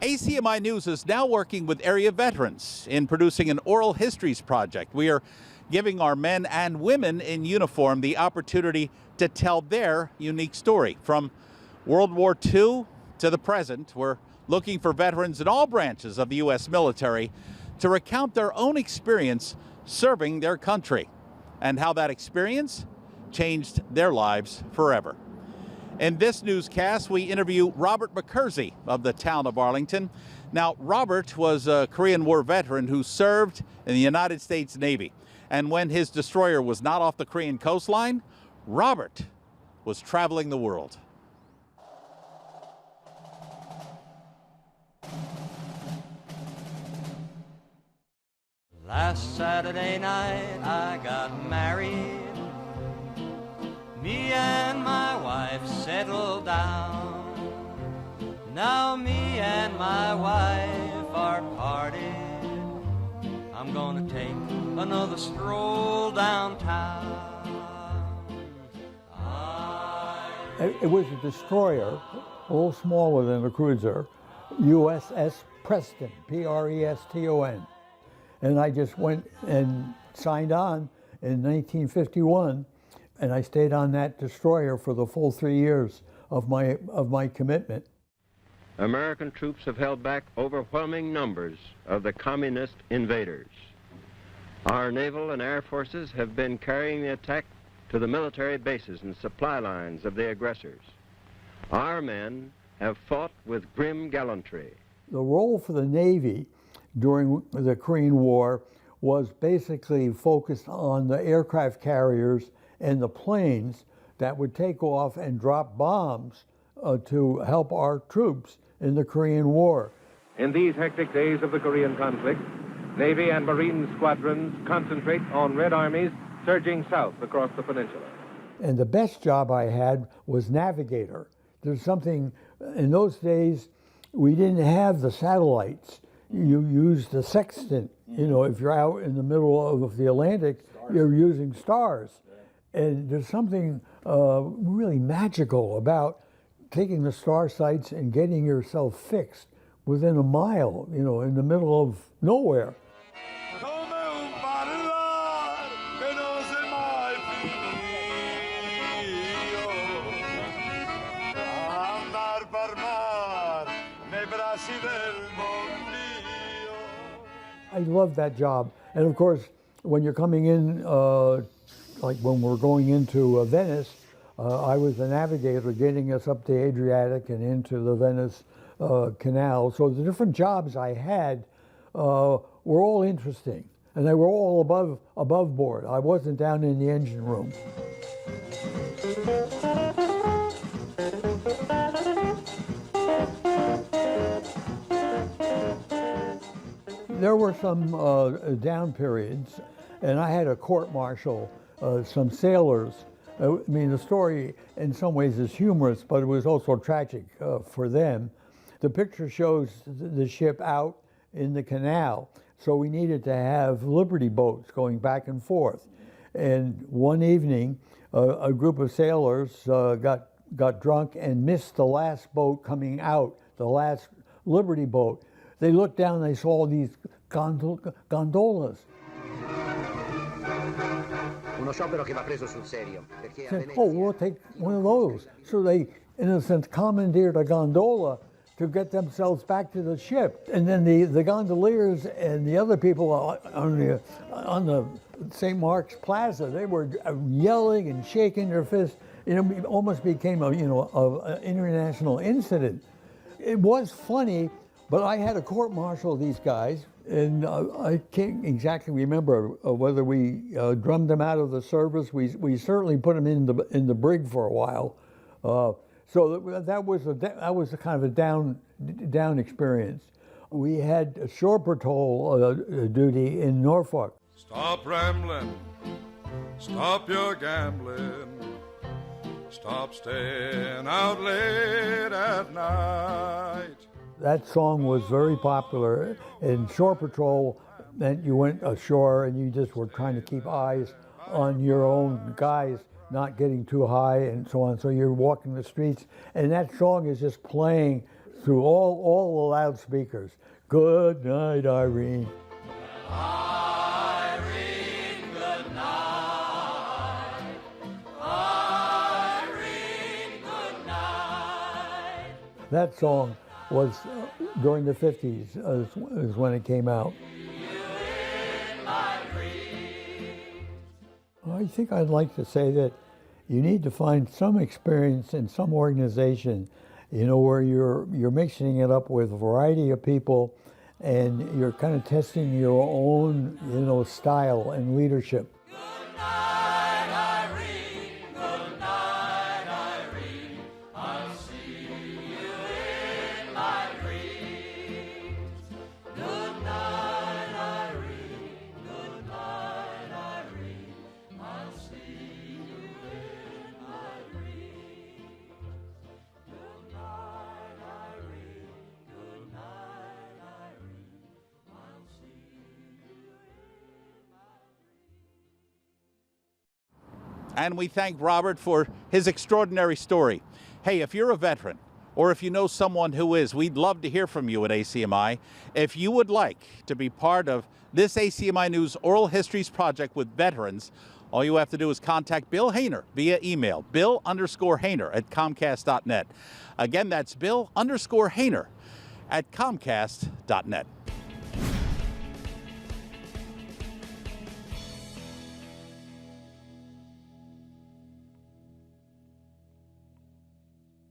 ACMi News is now working with area veterans in producing an oral histories project. We are giving our men and women in uniform the opportunity to tell their unique story. From World War II to the present, we're looking for veterans in all branches of the U.S. military to recount their own experience serving their country and how that experience changed their lives forever. In this newscast, we interview Robert McKersie of the town of Arlington. Now, Robert was a Korean War veteran who served in the United States Navy. And when his destroyer was not off the Korean coastline, Robert was traveling the world. Last Saturday night I got married. Me and my wife settled down. Now me and my wife are parted. I'm gonna take another stroll downtown. It was a destroyer, a little smaller than a cruiser, USS Preston, Preston. And I just went and signed on in 1951. And I stayed on that destroyer for the full 3 years of my commitment. American troops have held back overwhelming numbers of the communist invaders. Our naval and air forces have been carrying the attack to the military bases and supply lines of the aggressors. Our men have fought with grim gallantry. The role for the Navy during the Korean War was basically focused on the aircraft carriers and the planes that would take off and drop bombs to help our troops in the Korean War. In these hectic days of the Korean conflict, Navy and Marine squadrons concentrate on Red Armies surging south across the peninsula. And the best job I had was navigator. There's something, in those days, we didn't have the satellites. You used the sextant. You know, if you're out in the middle of the Atlantic, you're using stars. And there's something really magical about taking the star sites and getting yourself fixed within a mile, you know, in the middle of nowhere. I love that job. And of course, when you're coming in, like when we're going into Venice, I was the navigator getting us up the Adriatic and into the Venice Canal. So the different jobs I had were all interesting, and they were all above board. I wasn't down in the engine room. There were some down periods, and I had a court-martial some sailors. I mean, the story in some ways is humorous, but it was also tragic for them. The picture shows the ship out in the canal, so we needed to have Liberty boats going back and forth. And one evening, a group of sailors got drunk and missed the last boat coming out, the last Liberty boat. They looked down and they saw these gondolas. Said, oh, we'll take one of those. So they, in a sense, commandeered a gondola to get themselves back to the ship. And then the gondoliers and the other people on the St. Mark's Plaza, they were yelling and shaking their fists. It almost became an international incident. It was funny, but I had a court-martial these guys, and I can't exactly remember whether we drummed them out of the service. We certainly put them in the brig for a while. So that was a kind of a down experience. We had a shore patrol duty in Norfolk. Stop rambling, stop your gambling, stop staying out late at night. That song was very popular. In shore patrol meant you went ashore and you just were trying to keep eyes on your own guys not getting too high and so on. So you're walking the streets, and that song is just playing through all the loudspeakers. Good night, Irene. Irene, good night. Irene, good night. That song was during the 50s is when it came out. I think I'd like to say that you need to find some experience in some organization, you know, where you're mixing it up with a variety of people and you're kind of testing your own, you know, style and leadership. Good night, Irene. Good night, Irene. I'll see you in my dreams. Good night, Irene. Good night, Irene. I'll see you in my dreams. Good night, Irene. Good night, Irene. I'll see you in my dreams. And we thank Robert for his extraordinary story. Hey, if you're a veteran, or if you know someone who is, we'd love to hear from you at ACMi. If you would like to be part of this ACMi News Oral Histories project with veterans, all you have to do is contact Bill Hayner via email, bill_Hayner@comcast.net. Again, that's bill_Hayner@comcast.net.